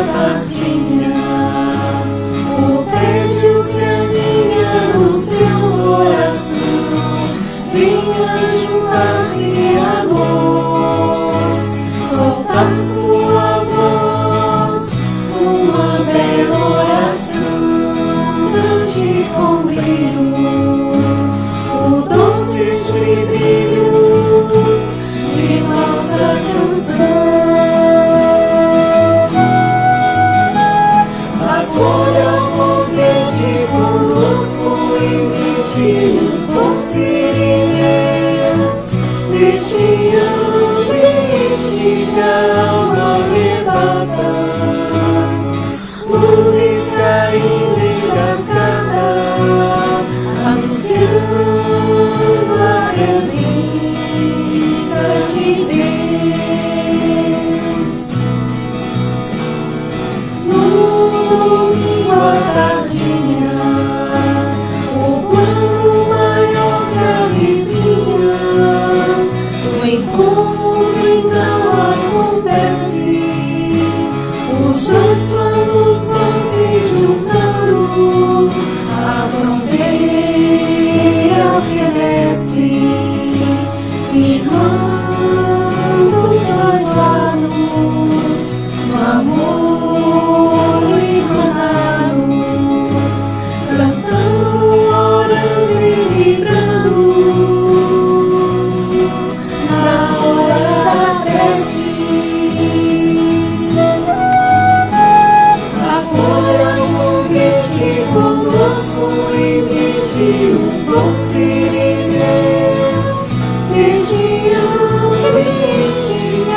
tardinha, o tédio se aninha no seu coração. Venha juntar-se a nós, soltar sua voz, uma bela oração. Cante com brilho o doce estribilho de nossa canção. Acolha o convite conosco e deixe os doces deste ambiente que a alma arrebata. Luzes caindo engasgada, anunciando a presença de Deus. No domingo à tardinha, o plano maior se avizinha. O encontro então acontece, os dois planos vão se juntando, a fronteira fenece, irmãos dos dois lados, no amor irmanados, cantando, orando e vibrando. Na hora da prece, acolha o convite conosco e deixe os doces deste ambiente que a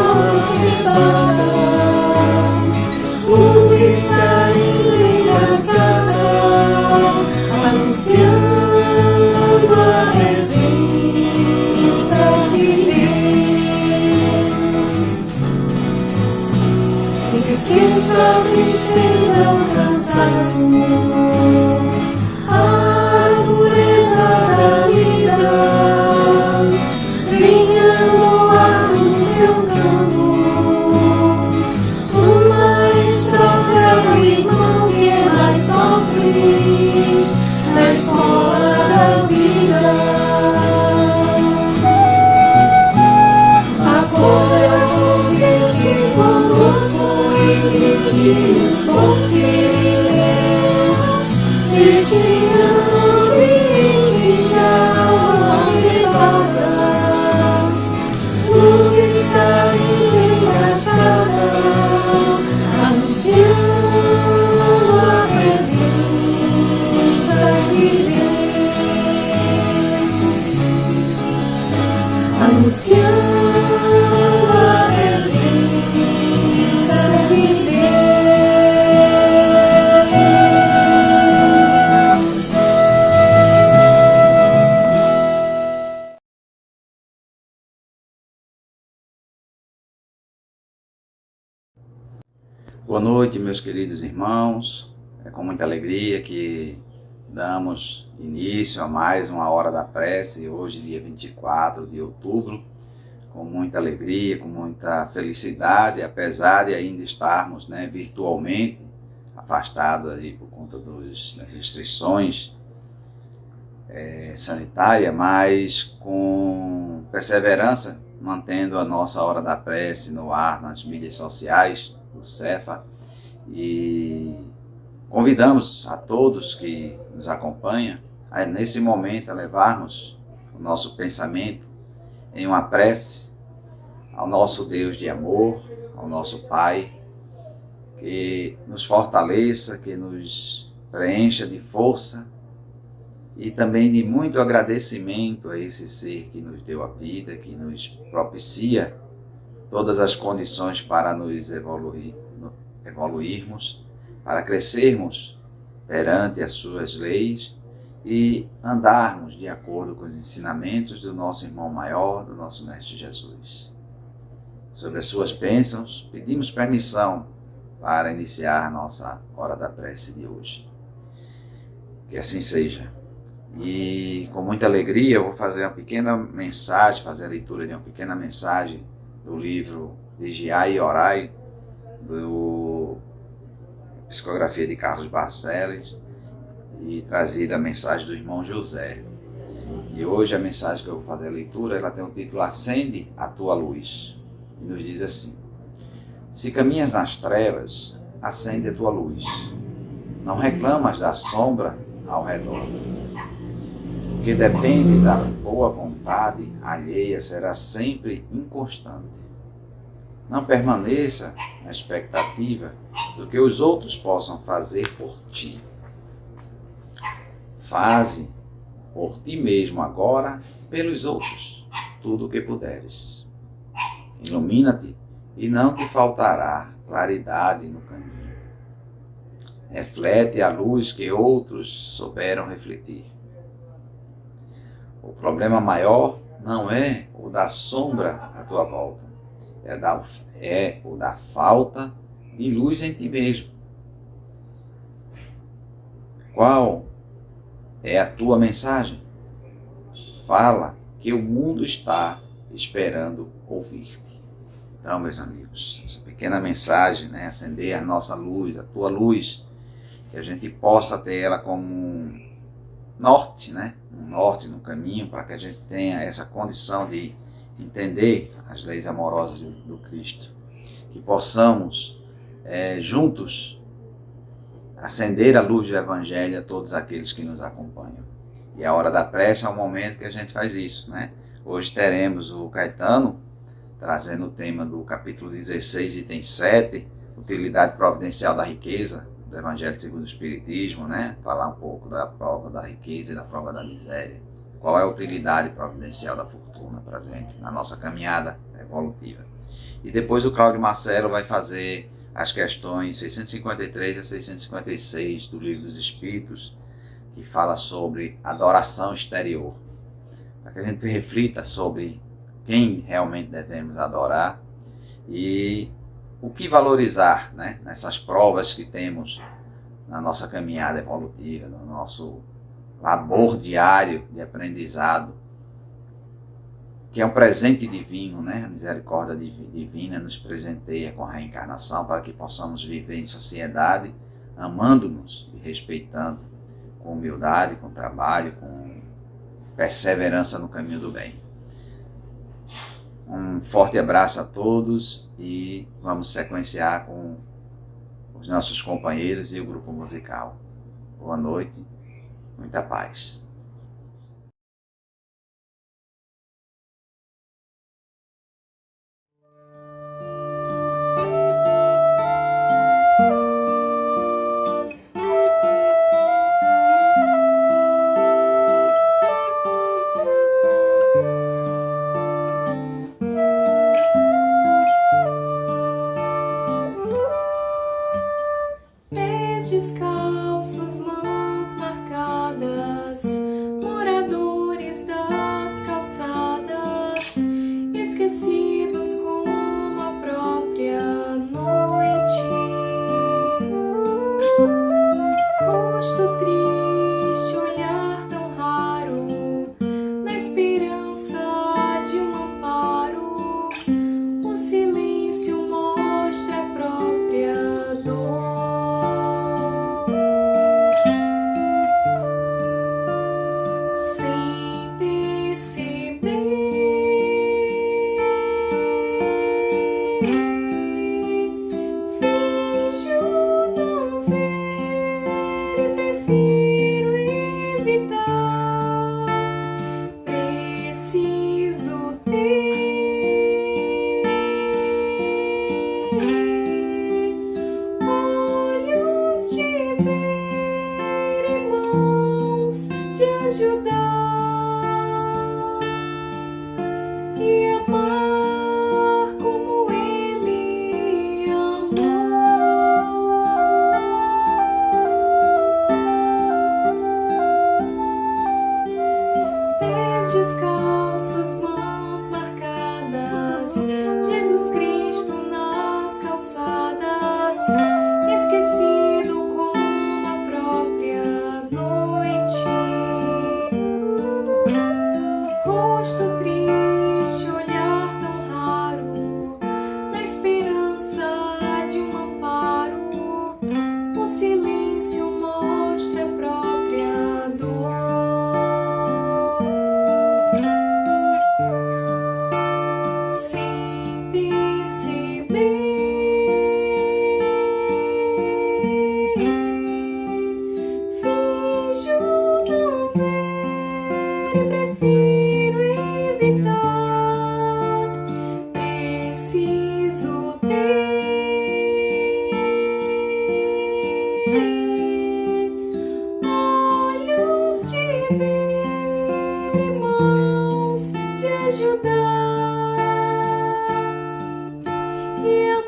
alma arrebata. Luzes caindo engasgada, anunciando a presença de Deus. Esqueça a tristeza, o cansaço, a dureza da vida. Venha no ar do seu canto, uma estrofe ao irmão que mais sofre na escola da vida. Acolha o convite conosco e deixe os doces deste ambiente que a alma arrebata. Luzes caindo engasgada, anunciando a presença de Deus. Anunciando a presença de Deus. Boa noite, meus queridos irmãos. É com muita alegria que damos início a mais uma Hora da Prece, hoje, dia 24 de outubro, com muita alegria, com muita felicidade, apesar de ainda estarmos virtualmente afastados aí por conta das restrições sanitárias, mas com perseverança, mantendo a nossa Hora da Prece no ar, nas mídias sociais do Cefa, e convidamos a todos que nos acompanham a, nesse momento, a levarmos o nosso pensamento em uma prece ao nosso Deus de amor, ao nosso Pai, que nos fortaleça, que nos preencha de força e também de muito agradecimento a esse ser que nos deu a vida, que nos propicia todas as condições para nos evoluirmos, para crescermos perante as suas leis e andarmos de acordo com os ensinamentos do nosso irmão maior, do nosso Mestre Jesus. Sobre as suas bênçãos, pedimos permissão para iniciar a nossa Hora da Prece de hoje. Que assim seja. E com muita alegria eu vou fazer uma pequena mensagem, fazer a leitura de uma pequena mensagem do livro Vigiai e Orai, do psicografia de Carlos Barcelos e trazida a mensagem do irmão José. E hoje a mensagem que eu vou fazer a leitura, ela tem o título Acende a tua luz. E nos diz assim: se caminhas nas trevas, acende a tua luz. Não reclamas da sombra ao redor. O que depende da boa vontade alheia será sempre inconstante. Não permaneça na expectativa do que os outros possam fazer por ti. Faze por ti mesmo agora, pelos outros, tudo o que puderes. Ilumina-te e não te faltará claridade no caminho. Reflete a luz que outros souberam refletir. O problema maior não é o da sombra à tua volta, é o da falta de luz em ti mesmo. Qual é a tua mensagem? Fala, que o mundo está esperando ouvir-te. Então, meus amigos, essa pequena mensagem, acender a nossa luz, a tua luz, que a gente possa ter ela como um norte, um norte no caminho, para que a gente tenha essa condição de entender as leis amorosas do Cristo. Que possamos, juntos, acender a luz do Evangelho a todos aqueles que nos acompanham. E a hora da prece é o momento que a gente faz isso, Hoje teremos o Caetano trazendo o tema do capítulo 16, item 7, utilidade providencial da riqueza, do Evangelho segundo o Espiritismo, Falar um pouco da prova da riqueza e da prova da miséria. Qual é a utilidade providencial da fortuna para a gente na nossa caminhada evolutiva. E depois o Cláudio Marcelo vai fazer as questões 653 a 656 do Livro dos Espíritos, que fala sobre adoração exterior, para que a gente reflita sobre quem realmente devemos adorar e o que valorizar nessas provas que temos na nossa caminhada evolutiva, no nosso labor diário de aprendizado, que é um presente divino, A misericórdia divina nos presenteia com a reencarnação para que possamos viver em sociedade, amando-nos e respeitando, com humildade, com trabalho, com perseverança no caminho do bem. Um forte abraço a todos e vamos sequenciar com os nossos companheiros e o grupo musical. Boa noite, muita paz. Pés descalços, mãos marcadas,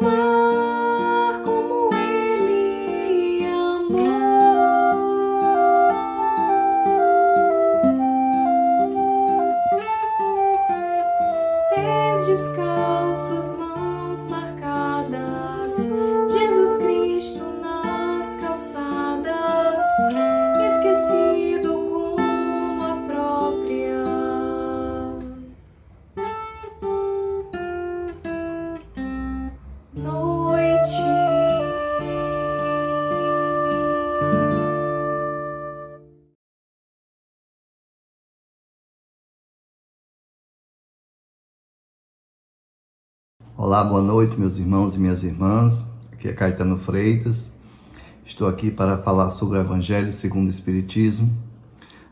amar como Ele amou. Pés descalços, mãos marcadas, Jesus Cristo nas calçadas, esquecido como a própria noite. Olá, boa noite, meus irmãos e minhas irmãs. Aqui é Caetano Freitas. Estou aqui para falar sobre o Evangelho segundo o Espiritismo,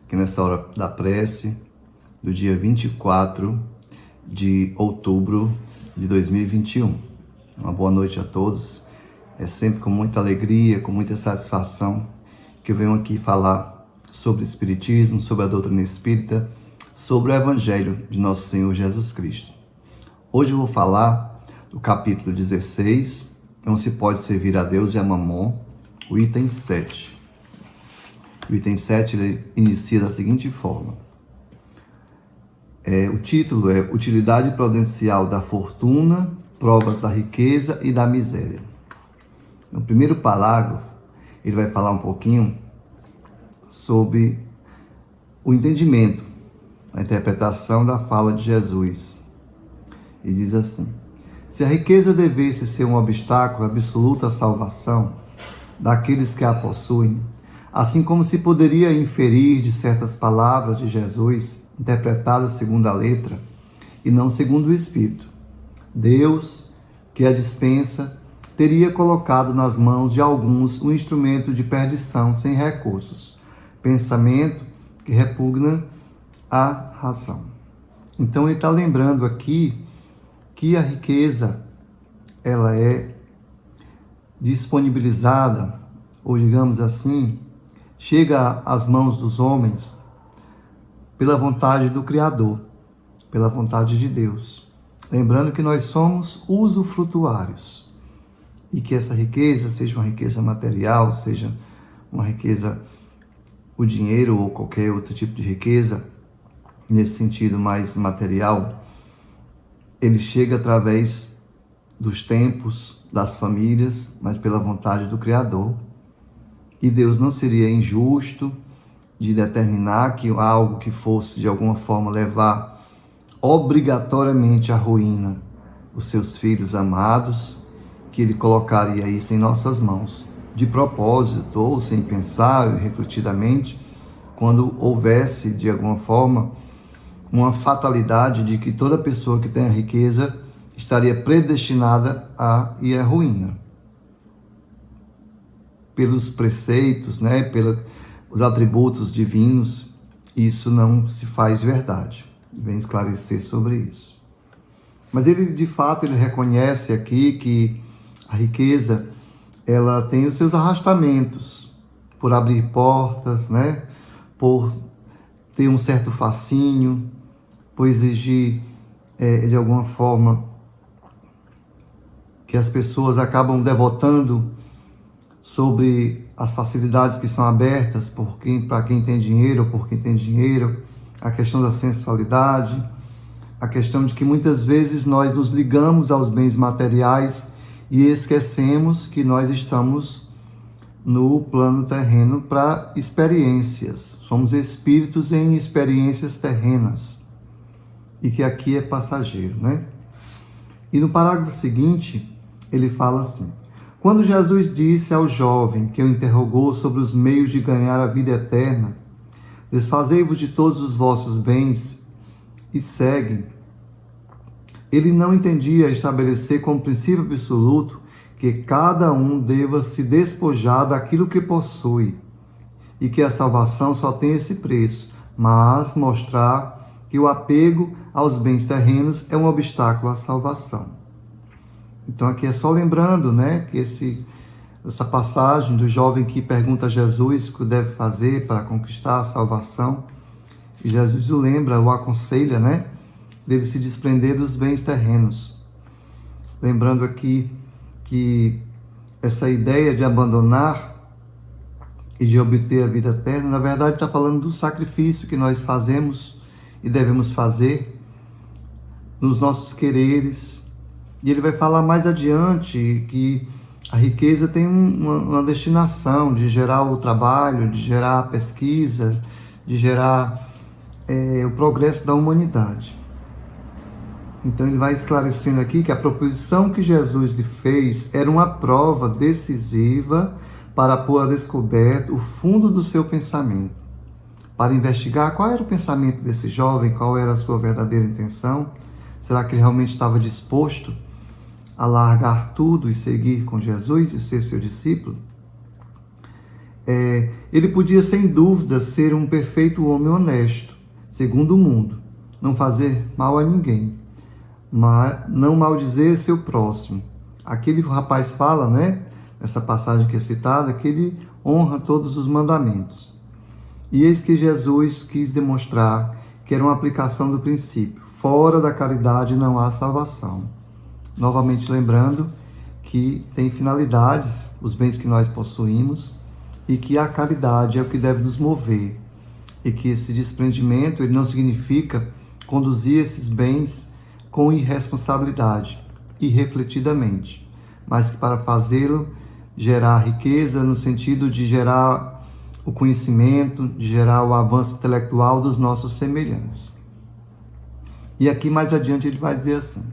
aqui nessa hora da prece, do dia 24 de outubro de 2021. Uma boa noite a todos. É sempre com muita alegria, com muita satisfação que eu venho aqui falar sobre o Espiritismo, sobre a doutrina espírita, sobre o Evangelho de Nosso Senhor Jesus Cristo. Hoje eu vou falar do capítulo 16, Não se pode servir a Deus e a Mamon, o item 7. O item 7 ele inicia da seguinte forma. O título é Utilidade Prudencial da Fortuna, Provas da Riqueza e da Miséria. No primeiro parágrafo, ele vai falar um pouquinho sobre o entendimento, a interpretação da fala de Jesus. E diz assim: se a riqueza devesse ser um obstáculo absoluto à salvação daqueles que a possuem, assim como se poderia inferir de certas palavras de Jesus, interpretadas segundo a letra e não segundo o Espírito, Deus, que a dispensa, teria colocado nas mãos de alguns um instrumento de perdição sem recursos, pensamento que repugna à razão. Então ele está lembrando aqui que a riqueza, ela é disponibilizada, ou digamos assim, chega às mãos dos homens pela vontade do Criador, pela vontade de Deus. Lembrando que nós somos usufrutuários e que essa riqueza, seja uma riqueza material, seja uma riqueza, o dinheiro ou qualquer outro tipo de riqueza, nesse sentido mais material, ele chega através dos tempos, das famílias, mas pela vontade do Criador. E Deus não seria injusto de determinar que algo que fosse de alguma forma levar obrigatoriamente à ruína os seus filhos amados, que ele colocaria isso em nossas mãos, de propósito ou sem pensar refletidamente, quando houvesse de alguma forma uma fatalidade de que toda pessoa que tem a riqueza estaria predestinada a ir à ruína. Pelos preceitos, pelos atributos divinos, isso não se faz verdade. Vem esclarecer sobre isso. Mas ele, de fato, ele reconhece aqui que a riqueza, ela tem os seus arrastamentos, por abrir portas, por ter um certo fascínio, por exigir, de alguma forma, que as pessoas acabam devotando sobre as facilidades que são abertas para quem tem dinheiro ou por quem tem dinheiro, a questão da sensualidade, a questão de que muitas vezes nós nos ligamos aos bens materiais e esquecemos que nós estamos no plano terreno para experiências. Somos espíritos em experiências terrenas e que aqui é passageiro, E no parágrafo seguinte, ele fala assim: quando Jesus disse ao jovem que o interrogou sobre os meios de ganhar a vida eterna, desfazei-vos de todos os vossos bens e seguem, ele não entendia estabelecer como princípio absoluto que cada um deva se despojar daquilo que possui e que a salvação só tem esse preço, mas mostrar que o apego aos bens terrenos é um obstáculo à salvação. Então aqui é só lembrando, que essa passagem do jovem que pergunta a Jesus o que deve fazer para conquistar a salvação, e Jesus o lembra, o aconselha, dele se desprender dos bens terrenos. Lembrando aqui que essa ideia de abandonar e de obter a vida eterna, na verdade está falando do sacrifício que nós fazemos e devemos fazer nos nossos quereres. E ele vai falar mais adiante que a riqueza tem uma destinação de gerar o trabalho, de gerar a pesquisa, de gerar o progresso da humanidade. Então ele vai esclarecendo aqui que a proposição que Jesus lhe fez era uma prova decisiva para pôr a descoberto o fundo do seu pensamento, para investigar qual era o pensamento desse jovem, qual era a sua verdadeira intenção. Será que ele realmente estava disposto a largar tudo e seguir com Jesus e ser seu discípulo? Ele podia, sem dúvida, ser um perfeito homem honesto, segundo o mundo, não fazer mal a ninguém, mas não maldizer seu próximo. Aquele rapaz fala, nessa passagem que é citada, que ele honra todos os mandamentos. E eis que Jesus quis demonstrar que era uma aplicação do princípio: fora da caridade não há salvação. Novamente lembrando que tem finalidades os bens que nós possuímos e que a caridade é o que deve nos mover, e que esse desprendimento ele não significa conduzir esses bens com irresponsabilidade, irrefletidamente, mas que para fazê-lo gerar riqueza no sentido de gerar o conhecimento, de gerar o avanço intelectual dos nossos semelhantes. E aqui mais adiante ele vai dizer assim: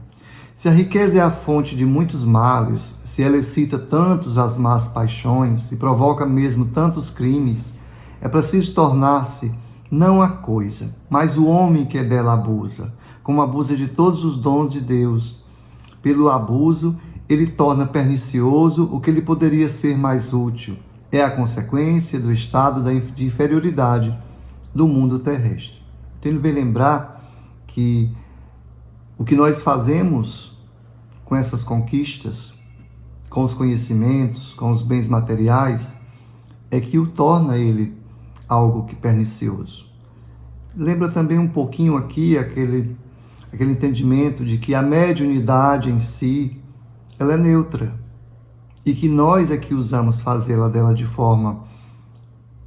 se a riqueza é a fonte de muitos males, se ela excita tantos as más paixões e provoca mesmo tantos crimes, é preciso tornar-se não a coisa, mas o homem que dela abusa, como abusa de todos os dons de Deus. Pelo abuso, ele torna pernicioso o que lhe poderia ser mais útil. É a consequência do estado de inferioridade do mundo terrestre. Então ele vem lembrar que o que nós fazemos com essas conquistas, com os conhecimentos, com os bens materiais, é que o torna ele algo que pernicioso. Lembra também um pouquinho aqui aquele entendimento de que a mediunidade em si, ela é neutra, e que nós é que usamos fazê-la dela de forma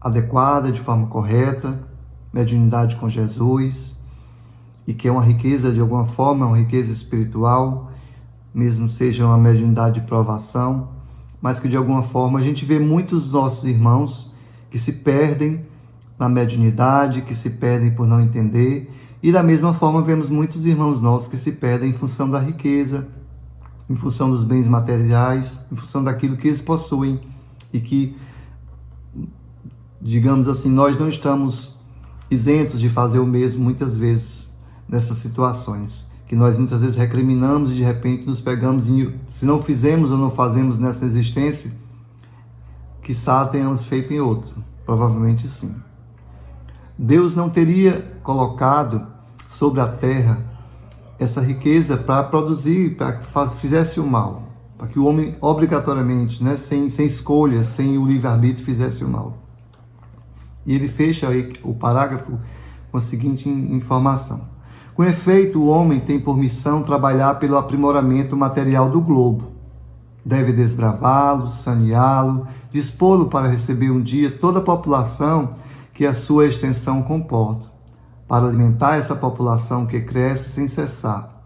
adequada, de forma correta, mediunidade com Jesus, e que é uma riqueza de alguma forma, uma riqueza espiritual, mesmo seja uma mediunidade de provação, mas que de alguma forma a gente vê muitos dos nossos irmãos que se perdem na mediunidade, que se perdem por não entender, e da mesma forma vemos muitos irmãos nossos que se perdem em função da riqueza, em função dos bens materiais, em função daquilo que eles possuem, e que, digamos assim, nós não estamos isentos de fazer o mesmo muitas vezes nessas situações, que nós muitas vezes recriminamos e de repente nos pegamos se não fizemos ou não fazemos nessa existência, quiçá tenhamos feito em outra, provavelmente sim. Deus não teria colocado sobre a terra essa riqueza para produzir, para que fizesse o mal, para que o homem obrigatoriamente, sem escolha, sem o livre-arbítrio, fizesse o mal. E ele fecha aí o parágrafo com a seguinte informação: com efeito, o homem tem por missão trabalhar pelo aprimoramento material do globo. Deve desbravá-lo, saneá-lo, dispô-lo para receber um dia toda a população que a sua extensão comporta, para alimentar essa população que cresce sem cessar.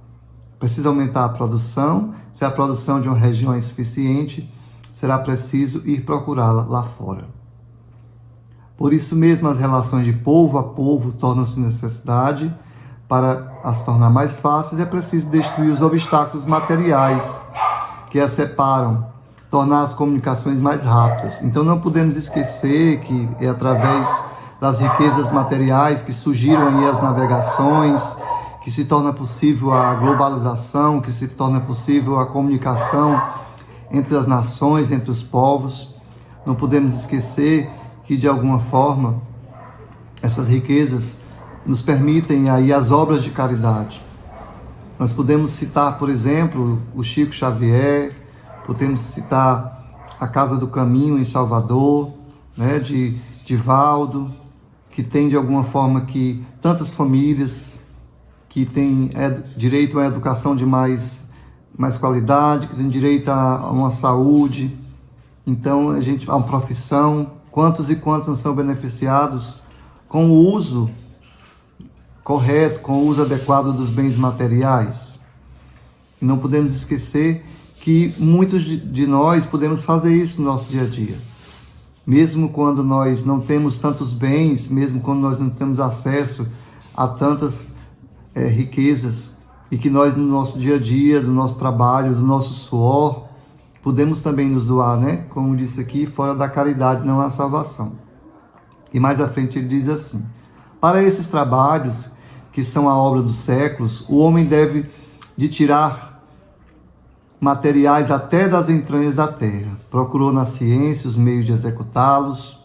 Precisa aumentar a produção. Se a produção de uma região é insuficiente, será preciso ir procurá-la lá fora. Por isso mesmo, as relações de povo a povo tornam-se necessidade. Para as tornar mais fáceis, é preciso destruir os obstáculos materiais que as separam, tornar as comunicações mais rápidas. Então não podemos esquecer que é através das riquezas materiais que surgiram aí as navegações, que se torna possível a globalização, que se torna possível a comunicação entre as nações, entre os povos. Não podemos esquecer que, de alguma forma, essas riquezas nos permitem aí as obras de caridade. Nós podemos citar, por exemplo, o Chico Xavier, podemos citar a Casa do Caminho em Salvador, de Divaldo, que tem de alguma forma que tantas famílias que têm direito a uma educação de mais mais qualidade, que tem direito a uma saúde, então a uma profissão. Quantos e quantos não são beneficiados com o uso correto, com o uso adequado dos bens materiais? E não podemos esquecer que muitos de nós podemos fazer isso no nosso dia a dia. Mesmo quando nós não temos tantos bens, mesmo quando nós não temos acesso a tantas riquezas, e que nós no nosso dia a dia, do nosso trabalho, do nosso suor, podemos também nos doar, né? Como disse aqui, fora da caridade não há salvação. E mais à frente ele diz assim: para esses trabalhos, que são a obra dos séculos, o homem deve de tirar materiais até das entranhas da terra. Procurou na ciência os meios de executá-los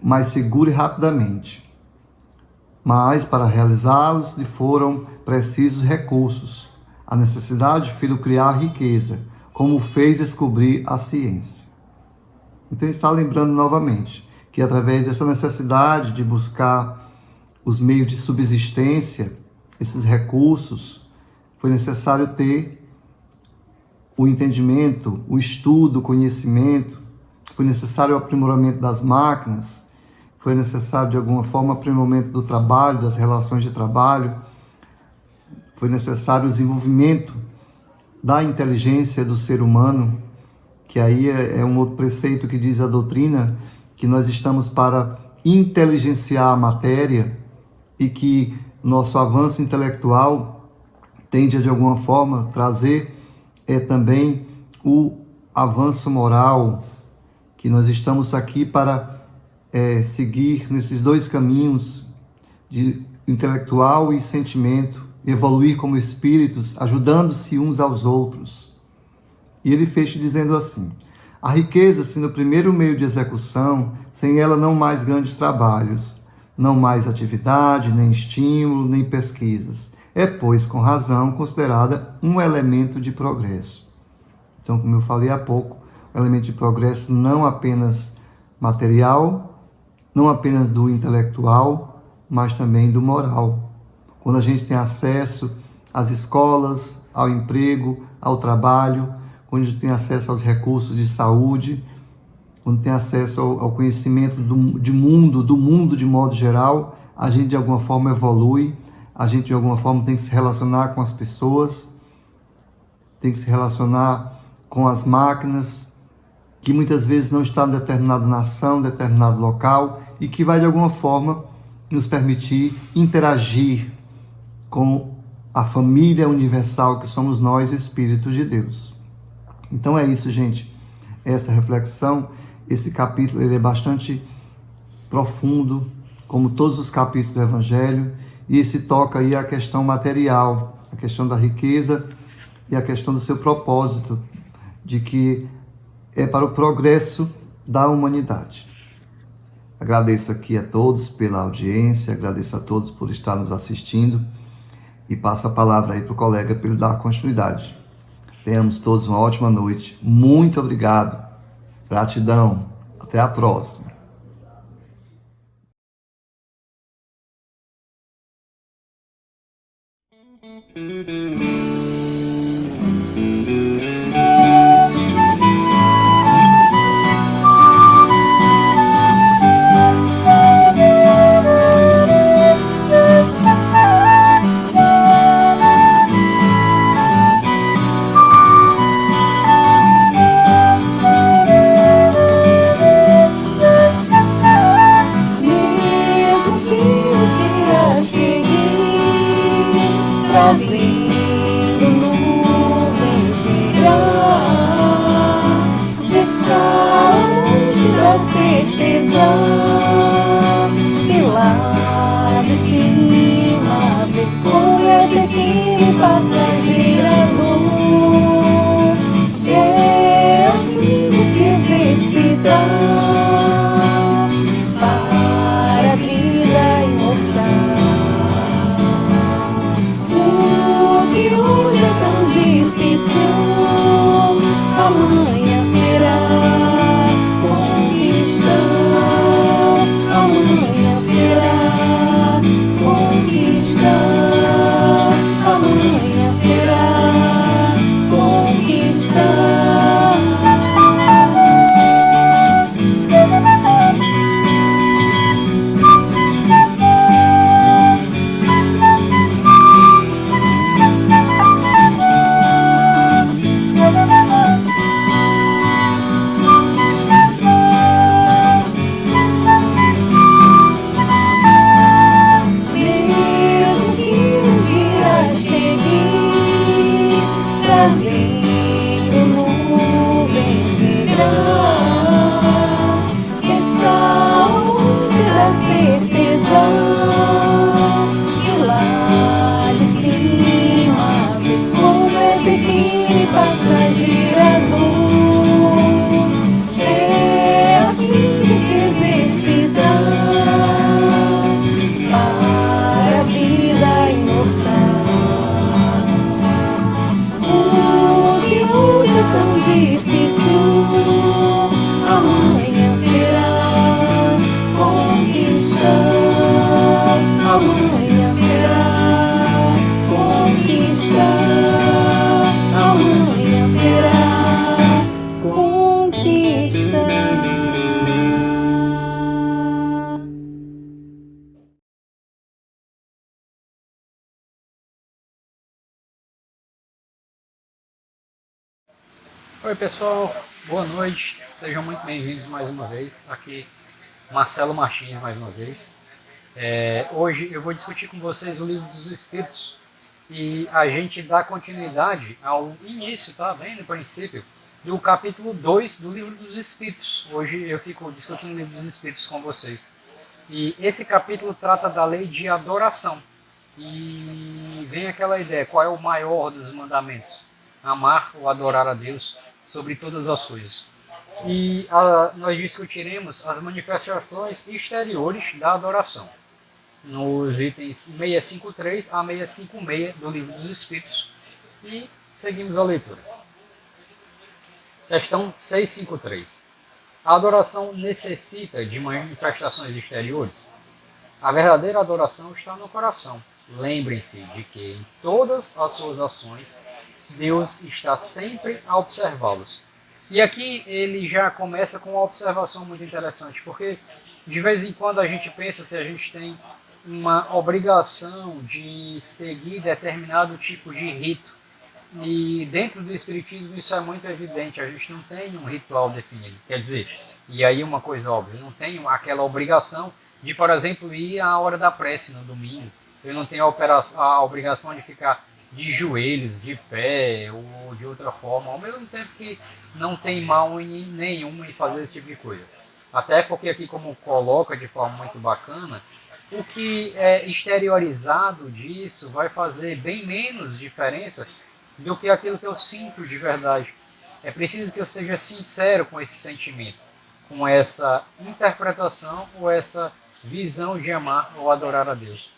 mais seguro e rapidamente. Mas, para realizá-los, lhe foram precisos recursos. A necessidade fez criar a riqueza, como fez descobrir a ciência. Então, ele está lembrando novamente que, através dessa necessidade de buscar os meios de subsistência, esses recursos, foi necessário ter o entendimento, o estudo, o conhecimento, foi necessário o aprimoramento das máquinas, foi necessário, de alguma forma, o aprimoramento do trabalho, das relações de trabalho, foi necessário o desenvolvimento da inteligência do ser humano, que aí é um outro preceito que diz a doutrina, que nós estamos para inteligenciar a matéria e que nosso avanço intelectual tende a, de alguma forma, trazer também o avanço moral, que nós estamos aqui para seguir nesses dois caminhos de intelectual e sentimento, evoluir como espíritos, ajudando-se uns aos outros. E ele fecha dizendo assim: a riqueza, sendo o primeiro meio de execução, sem ela não mais grandes trabalhos, não mais atividade, nem estímulo, nem pesquisas. É, pois, com razão, considerada um elemento de progresso. Então, como eu falei há pouco, o elemento de progresso não apenas material, não apenas do intelectual, mas também do moral. Quando a gente tem acesso às escolas, ao emprego, ao trabalho, quando a gente tem acesso aos recursos de saúde, quando tem acesso ao conhecimento do mundo de modo geral, a gente de alguma forma evolui, a gente de alguma forma tem que se relacionar com as pessoas, tem que se relacionar com as máquinas, que muitas vezes não estão em determinada nação, determinado local, e que vai de alguma forma nos permitir interagir com a família universal que somos nós, Espíritos de Deus. Então é isso, gente. Essa reflexão, esse capítulo, ele é bastante profundo, como todos os capítulos do Evangelho, e esse toca aí a questão material, a questão da riqueza e a questão do seu propósito, de que é para o progresso da humanidade. Agradeço aqui a todos pela audiência, agradeço a todos por estar nos assistindo e passo a palavra aí para o colega para ele dar continuidade. Tenhamos todos uma ótima noite. Muito obrigado. Gratidão. Até a próxima. Trazendo nuvens de gás, descalante da certeza, e lá de cima depois a pequena passageiro, é assim se exercitar para a vida imortal. Que hoje é tão difícil, amanhã será conquistar Está onde te dá certeza, e lá de cima vê como é pequeno e passageira dor. É assim que se exercita para a vida imortal. O que hoje é tão difícil, amanhã será conquista. Amanhã será conquista. Amanhã será conquista. Oi pessoal, boa noite, sejam muito bem-vindos mais uma vez, aqui Marcelo Martins mais uma vez. Hoje eu vou discutir com vocês o Livro dos Espíritos e a gente dá continuidade ao início, tá? Bem no princípio, do capítulo 2 do Livro dos Espíritos. Hoje eu fico discutindo o Livro dos Espíritos com vocês. E esse capítulo trata da lei de adoração. E vem aquela ideia, qual é o maior dos mandamentos? Amar ou adorar a Deus sobre todas as coisas. E nós discutiremos as manifestações exteriores da adoração, nos itens 653 a 656 do Livro dos Espíritos. E seguimos a leitura. Questão 653. A adoração necessita de manifestações exteriores? A verdadeira adoração está no coração. Lembrem-se de que em todas as suas ações Deus está sempre a observá-los. E aqui ele já começa com uma observação muito interessante, porque de vez em quando a gente pensa se a gente tem uma obrigação de seguir determinado tipo de rito. E dentro do Espiritismo isso é muito evidente, a gente não tem um ritual definido. Quer dizer, e aí uma coisa óbvia, eu não tenho aquela obrigação de, por exemplo, ir à hora da prece no domingo. Eu não tenho a obrigação de ficar de joelhos, de pé ou de outra forma, ao mesmo tempo que não tem mal nenhum em fazer esse tipo de coisa. Até porque aqui, como coloca de forma muito bacana, o que é exteriorizado disso vai fazer bem menos diferença do que aquilo que eu sinto de verdade. É preciso que eu seja sincero com esse sentimento, com essa interpretação ou essa visão de amar ou adorar a Deus.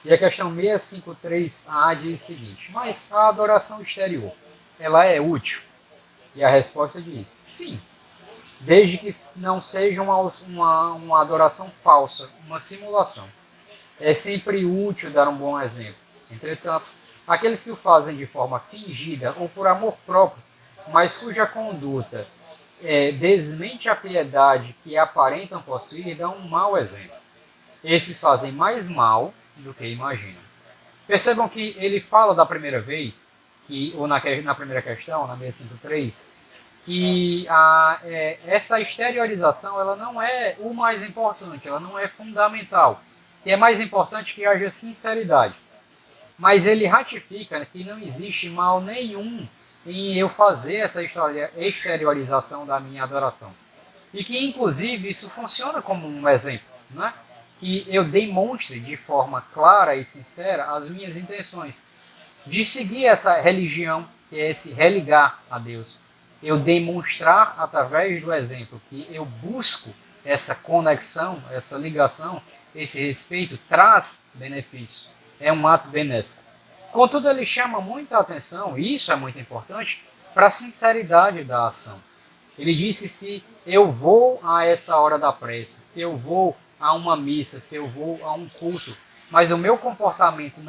E a questão 653A diz o seguinte: mas a adoração exterior, ela é útil? E a resposta diz: sim, desde que não seja uma adoração falsa, uma simulação. É sempre útil dar um bom exemplo. Entretanto, aqueles que o fazem de forma fingida ou por amor próprio, mas cuja conduta desmente a piedade que aparentam possuir, dão um mau exemplo. Esses fazem mais mal do que imaginam. Percebam que ele fala da primeira vez, ou na primeira questão, na 653, que essa exteriorização ela não é o mais importante, ela não é fundamental. Que é mais importante que haja sinceridade. Mas ele ratifica que não existe mal nenhum em eu fazer essa exteriorização da minha adoração. E que, inclusive, isso funciona como um exemplo, né? Que eu demonstre de forma clara e sincera as minhas intenções de seguir essa religião, que é esse religar a Deus. Eu demonstrar através do exemplo que eu busco essa conexão, essa ligação, esse respeito, traz benefício. É um ato benéfico. Contudo, ele chama muita atenção, e isso é muito importante, para a sinceridade da ação. Ele diz que se eu vou a essa hora da prece, se eu vou a uma missa, se eu vou a um culto, mas o meu comportamento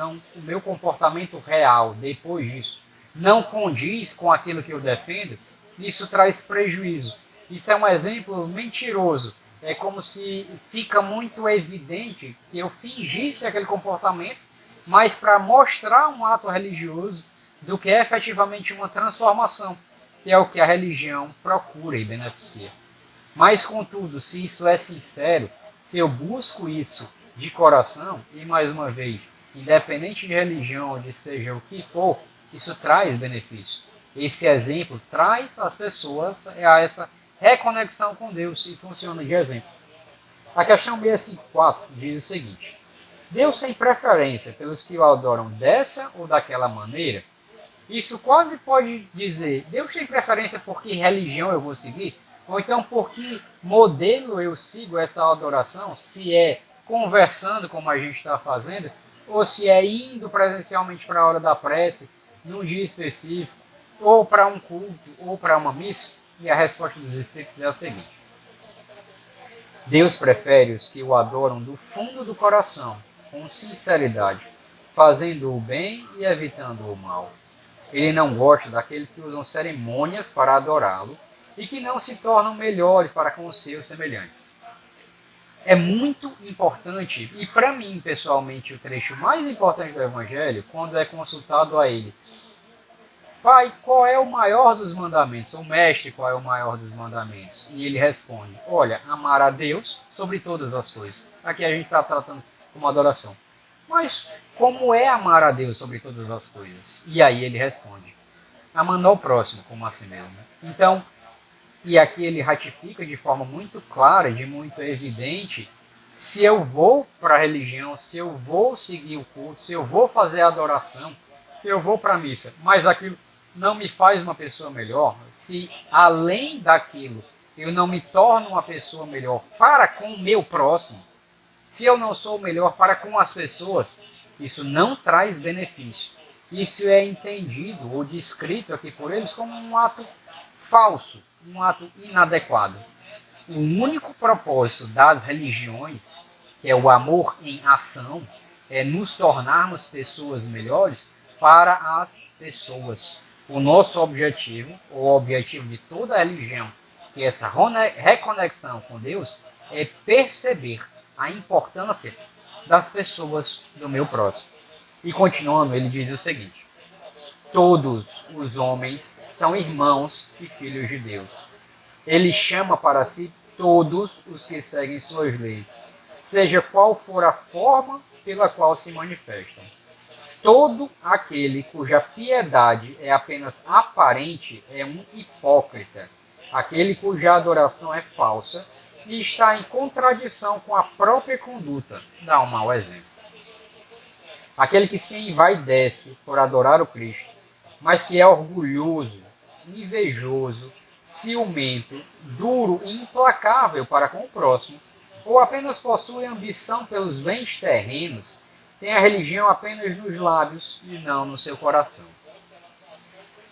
real depois disso não condiz com aquilo que eu defendo, isso traz prejuízo. Isso é um exemplo mentiroso. É como se fica muito evidente que eu fingisse aquele comportamento, mas para mostrar um ato religioso do que é efetivamente uma transformação, que é o que a religião procura e beneficia. Mas, contudo, se isso é sincero, se eu busco isso de coração, e mais uma vez, independente de religião, ou de seja o que for, isso traz benefício. Esse exemplo traz as pessoas a essa reconexão com Deus e funciona de exemplo. A questão 654 diz o seguinte: Deus tem preferência pelos que o adoram dessa ou daquela maneira? Isso quase pode dizer, Deus tem preferência por que religião eu vou seguir? Ou então por que modelo eu sigo essa adoração? Se é conversando como a gente está fazendo, ou se é indo presencialmente para a hora da prece, num dia específico, ou para um culto, ou para uma missa? E a resposta dos Espíritos é a seguinte: Deus prefere os que o adoram do fundo do coração, com sinceridade, fazendo o bem e evitando o mal. Ele não gosta daqueles que usam cerimônias para adorá-lo e que não se tornam melhores para com os seus semelhantes. É muito importante, e para mim pessoalmente o trecho mais importante do Evangelho, quando é consultado a ele: Pai, qual é o maior dos mandamentos? Ou mestre, qual é o maior dos mandamentos? E ele responde: olha, amar a Deus sobre todas as coisas. Aqui a gente está tratando como adoração. Mas como é amar a Deus sobre todas as coisas? E aí ele responde: amando ao próximo como a si mesmo. Então, e aqui ele ratifica de forma muito clara, de muito evidente, se eu vou para a religião, se eu vou seguir o culto, se eu vou fazer a adoração, se eu vou para a missa, mas aquilo não me faz uma pessoa melhor, se além daquilo eu não me torno uma pessoa melhor para com o meu próximo, se eu não sou melhor para com as pessoas, isso não traz benefício. Isso é entendido ou descrito aqui por eles como um ato falso, um ato inadequado. O único propósito das religiões, que é o amor em ação, é nos tornarmos pessoas melhores para as pessoas. O nosso objetivo, o objetivo de toda religião, que é essa reconexão com Deus, é perceber a importância das pessoas do meu próximo. E continuando, ele diz o seguinte: todos os homens são irmãos e filhos de Deus. Ele chama para si todos os que seguem suas leis, seja qual for a forma pela qual se manifestam. Todo aquele cuja piedade é apenas aparente é um hipócrita. Aquele cuja adoração é falsa e está em contradição com a própria conduta dá um mau exemplo. Aquele que se envaidece por adorar o Cristo, mas que é orgulhoso, invejoso, ciumento, duro e implacável para com o próximo, ou apenas possui ambição pelos bens terrenos, tem a religião apenas nos lábios e não no seu coração.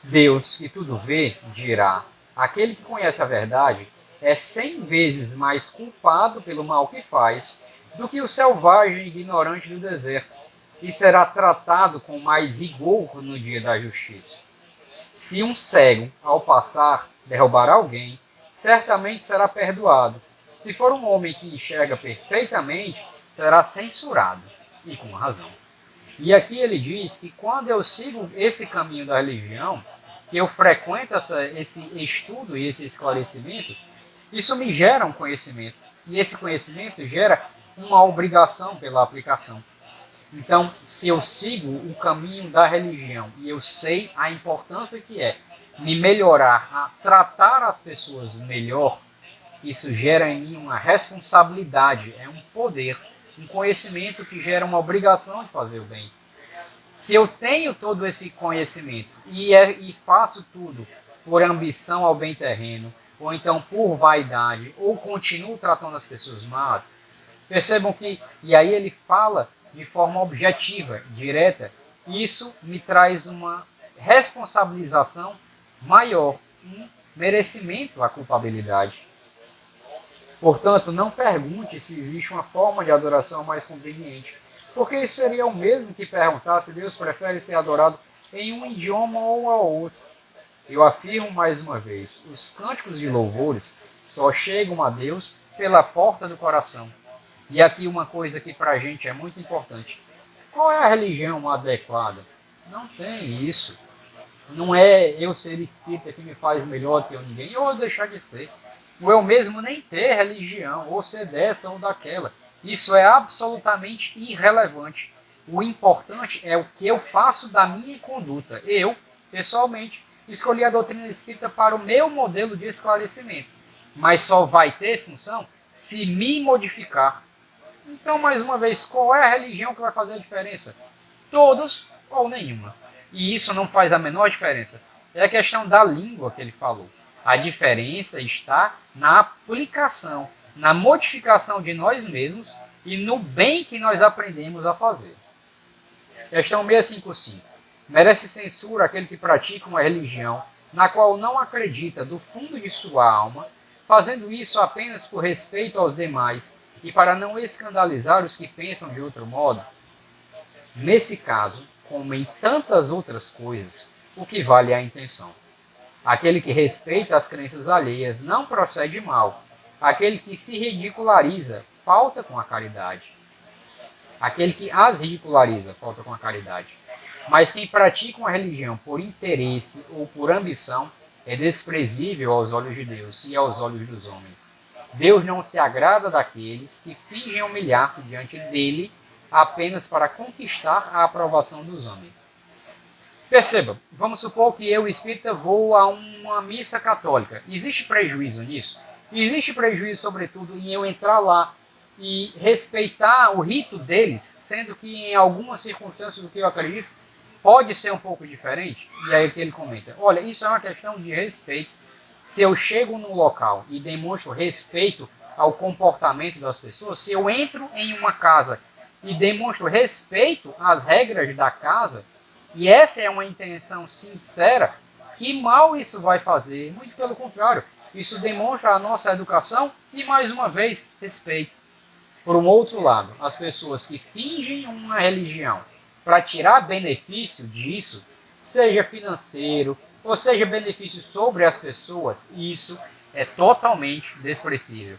Deus, que tudo vê, dirá: aquele que conhece a verdade é 100 vezes mais culpado pelo mal que faz do que o selvagem ignorante do deserto, e será tratado com mais rigor no dia da justiça. Se um cego, ao passar, derrubar alguém, certamente será perdoado. Se for um homem que enxerga perfeitamente, será censurado, e com razão. E aqui ele diz que quando eu sigo esse caminho da religião, que eu frequento esse estudo e esse esclarecimento, isso me gera um conhecimento. E esse conhecimento gera uma obrigação pela aplicação. Então, se eu sigo o caminho da religião e eu sei a importância que é me melhorar, a tratar as pessoas melhor, isso gera em mim uma responsabilidade, é um poder, um conhecimento que gera uma obrigação de fazer o bem. Se eu tenho todo esse conhecimento e faço tudo por ambição ao bem terreno, ou então por vaidade, ou continuo tratando as pessoas mal, percebam que, e aí ele fala de forma objetiva, direta, isso me traz uma responsabilização maior, um merecimento à culpabilidade. Portanto, não pergunte se existe uma forma de adoração mais conveniente, porque isso seria o mesmo que perguntar se Deus prefere ser adorado em um idioma ou ao outro. Eu afirmo mais uma vez, os cânticos de louvores só chegam a Deus pela porta do coração. E aqui uma coisa que para a gente é muito importante. Qual é a religião adequada? Não tem isso. Não é eu ser espírita que me faz melhor do que ninguém, ou eu deixar de ser. Ou eu mesmo nem ter religião, ou ser dessa ou daquela. Isso é absolutamente irrelevante. O importante é o que eu faço da minha conduta. Eu, pessoalmente, escolhi a doutrina espírita para o meu modelo de esclarecimento, mas só vai ter função se me modificar. Então, mais uma vez, qual é a religião que vai fazer a diferença? Todas ou nenhuma. E isso não faz a menor diferença. É a questão da língua que ele falou. A diferença está na aplicação, na modificação de nós mesmos e no bem que nós aprendemos a fazer. Questão 655. Merece censura aquele que pratica uma religião na qual não acredita do fundo de sua alma, fazendo isso apenas por respeito aos demais e para não escandalizar os que pensam de outro modo? Nesse caso, como em tantas outras coisas, o que vale é a intenção. Aquele que respeita as crenças alheias não procede mal. Aquele que se ridiculariza falta com a caridade. Aquele que as ridiculariza falta com a caridade. Mas quem pratica uma religião por interesse ou por ambição é desprezível aos olhos de Deus e aos olhos dos homens. Deus não se agrada daqueles que fingem humilhar-se diante dele apenas para conquistar a aprovação dos homens. Perceba, vamos supor que eu, espírita, vou a uma missa católica. Existe prejuízo nisso? Existe prejuízo, sobretudo, em eu entrar lá e respeitar o rito deles, sendo que em algumas circunstâncias do que eu acredito pode ser um pouco diferente? E aí que ele comenta, olha, isso é uma questão de respeito. Se eu chego num local e demonstro respeito ao comportamento das pessoas, se eu entro em uma casa e demonstro respeito às regras da casa, e essa é uma intenção sincera, que mal isso vai fazer? Muito pelo contrário, isso demonstra a nossa educação e, mais uma vez, respeito. Por um outro lado, as pessoas que fingem uma religião para tirar benefício disso, seja financeiro, ou seja benefício sobre as pessoas, isso é totalmente desprezível.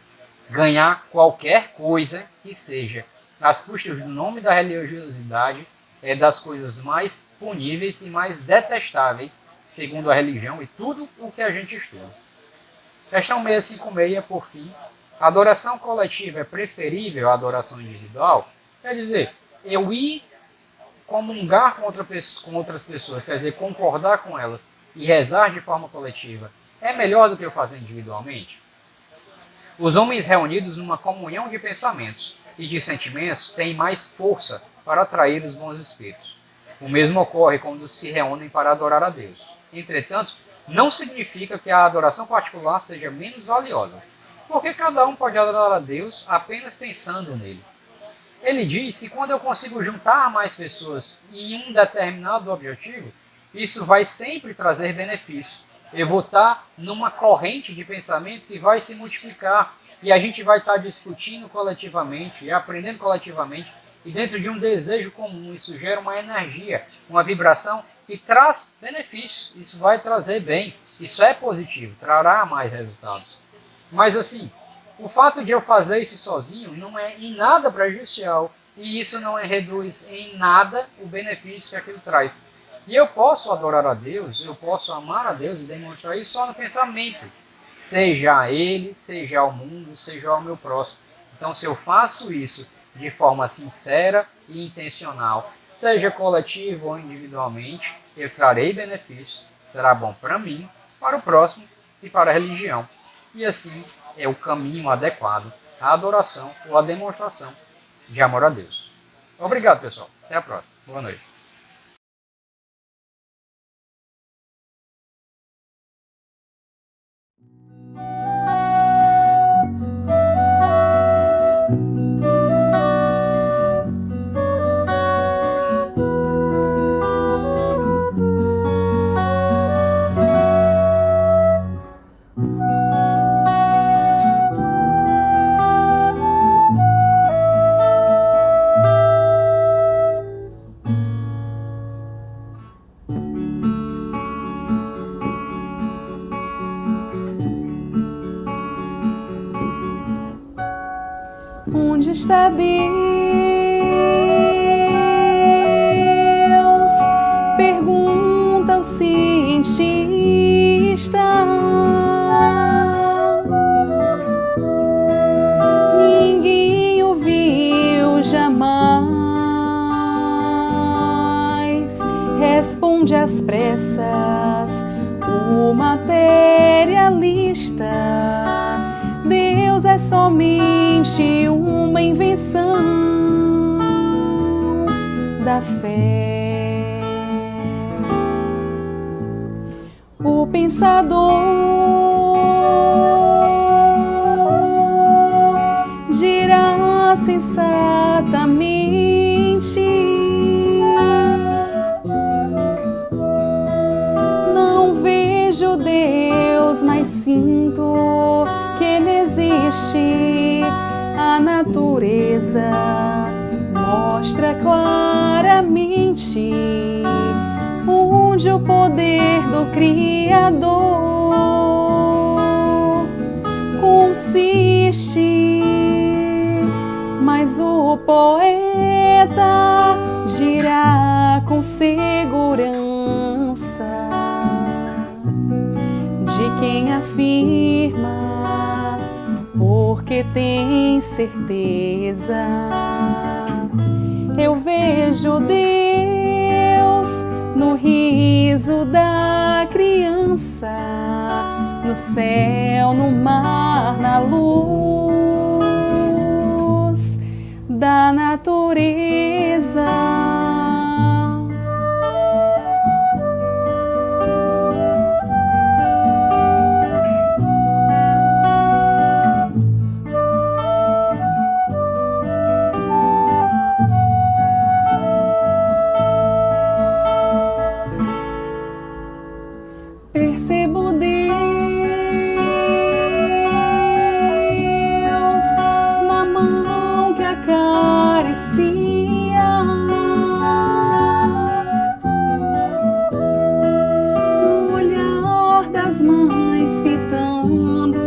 Ganhar qualquer coisa que seja às custas do nome da religiosidade é das coisas mais puníveis e mais detestáveis, segundo a religião e tudo o que a gente estuda. Questão 656, por fim. A adoração coletiva é preferível à adoração individual? Quer dizer, eu ir comungar com outras pessoas, quer dizer, concordar com elas e rezar de forma coletiva, é melhor do que eu fazer individualmente? Os homens reunidos numa comunhão de pensamentos e de sentimentos têm mais força para atrair os bons espíritos. O mesmo ocorre quando se reúnem para adorar a Deus. Entretanto, não significa que a adoração particular seja menos valiosa, porque cada um pode adorar a Deus apenas pensando nele. Ele diz que quando eu consigo juntar mais pessoas em um determinado objetivo, isso vai sempre trazer benefício. Eu vou estar numa corrente de pensamento que vai se multiplicar e a gente vai estar discutindo coletivamente e aprendendo coletivamente e dentro de um desejo comum. Isso gera uma energia, uma vibração que traz benefícios. Isso vai trazer bem. Isso é positivo, trará mais resultados. Mas assim, o fato de eu fazer isso sozinho não é em nada prejudicial e isso não reduz em nada o benefício que aquilo traz. E eu posso adorar a Deus, eu posso amar a Deus e demonstrar isso só no pensamento. Seja a Ele, seja ao mundo, seja ao meu próximo. Então, se eu faço isso de forma sincera e intencional, seja coletivo ou individualmente, eu trarei benefícios, será bom para mim, para o próximo e para a religião. E assim é o caminho adequado à adoração ou à demonstração de amor a Deus. Obrigado, pessoal. Até a próxima. Boa noite. Onde está Deus? Pergunta o cientista. Ninguém ouviu jamais. Responde às pressas da fé. O pensador dirá sensatamente: não vejo Deus, mas sinto que Ele existe. A natureza mostra claramente onde o poder do Criador consiste. Mas o poeta dirá com segurança de quem afirma, porque tem certeza. Eu vejo Deus no riso da criança, no céu, no mar, na luz da natureza. Percebo Deus na mão que acaricia, no olhar das mães fitando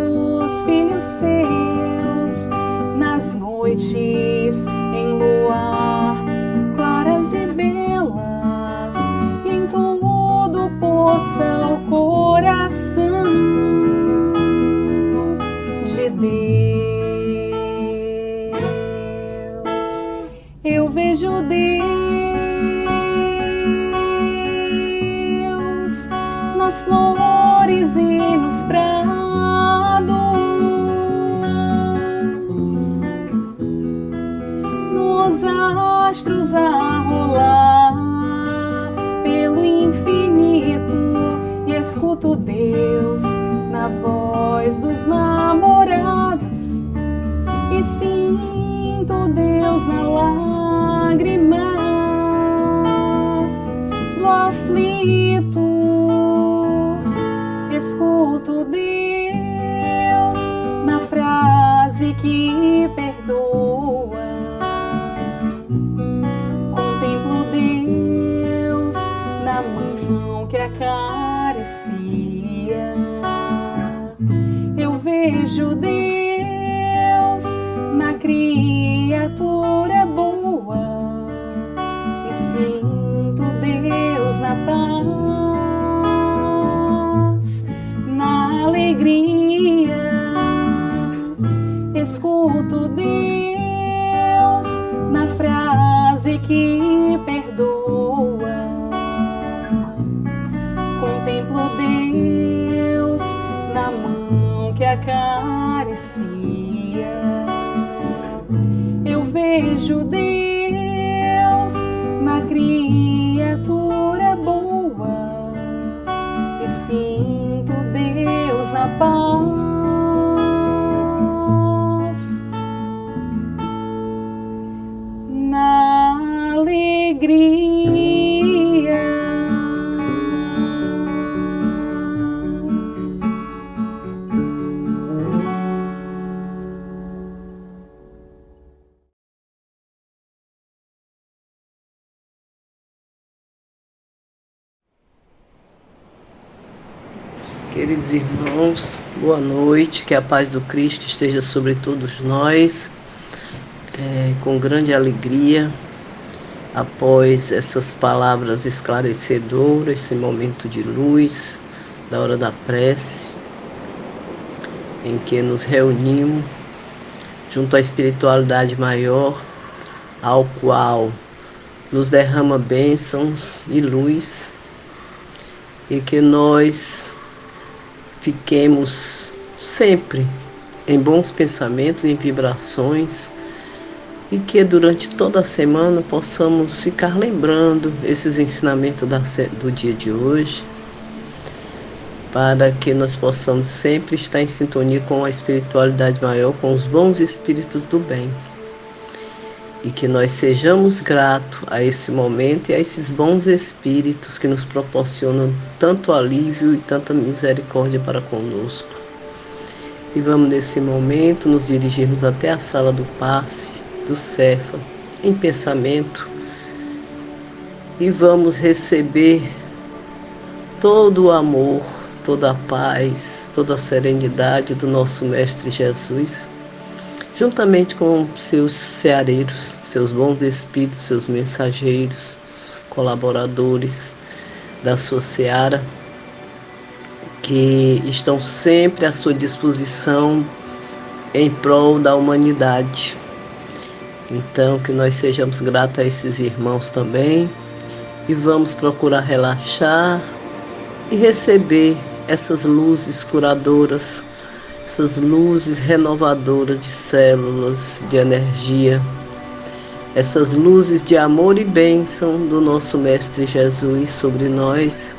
os filhos seus, nas noites em luar claras e belas, e em tudo poça o coração de Deus. Eu vejo Deus nas flores e nos prados, nos astros a rolar pelo infinito, e escuto Deus na voz dos namorados, e sinto Deus na lágrima do aflito. Escuto Deus na frase que perdoa. Contemplo Deus na mão que acaricia. Eu vejo Deus na criatura boa, e sinto Deus na paz, na alegria. Escuto Deus na frase que perdoa. Contemplo Deus na mão que acaricia. Eu vejo Deus na criatura boa, e sinto Deus na paz, na alegria. Queridos irmãos, boa noite, que a paz do Cristo esteja sobre todos nós. Com grande alegria, após essas palavras esclarecedoras, esse momento de luz, da hora da prece, em que nos reunimos junto à espiritualidade maior, ao qual nos derrama bênçãos e luz, e que nós fiquemos sempre em bons pensamentos, em vibrações, e que durante toda a semana possamos ficar lembrando esses ensinamentos do dia de hoje, para que nós possamos sempre estar em sintonia com a espiritualidade maior, com os bons espíritos do bem. E que nós sejamos gratos a esse momento e a esses bons espíritos que nos proporcionam tanto alívio e tanta misericórdia para conosco. E vamos nesse momento nos dirigirmos até a sala do passe do Cefa, em pensamento, e vamos receber todo o amor, toda a paz, toda a serenidade do nosso Mestre Jesus, juntamente com seus seareiros, seus bons espíritos, seus mensageiros, colaboradores da sua seara, que estão sempre à sua disposição em prol da humanidade. Então, que nós sejamos gratos a esses irmãos também e vamos procurar relaxar e receber essas luzes curadoras, essas luzes renovadoras de células, de energia, essas luzes de amor e bênção do nosso Mestre Jesus sobre nós,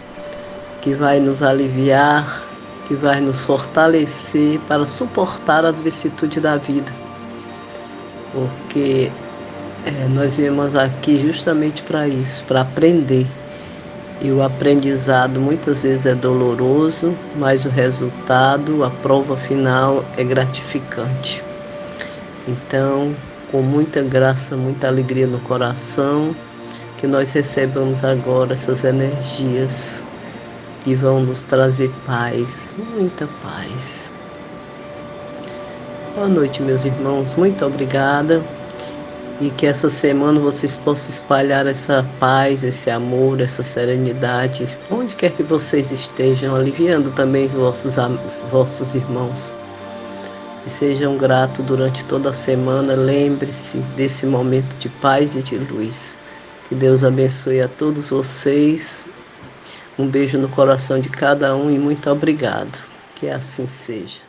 que vai nos aliviar, que vai nos fortalecer para suportar as vicissitudes da vida. Porque nós viemos aqui justamente para isso, para aprender. E o aprendizado muitas vezes é doloroso, mas o resultado, a prova final é gratificante. Então, com muita graça, muita alegria no coração, que nós recebamos agora essas energias que vão nos trazer paz, muita paz. Boa noite, meus irmãos, muito obrigada. E que essa semana vocês possam espalhar essa paz, esse amor, essa serenidade, onde quer que vocês estejam, aliviando também vossos irmãos. E sejam gratos durante toda a semana. Lembre-se desse momento de paz e de luz. Que Deus abençoe a todos vocês. Um beijo no coração de cada um e muito obrigado. Que assim seja.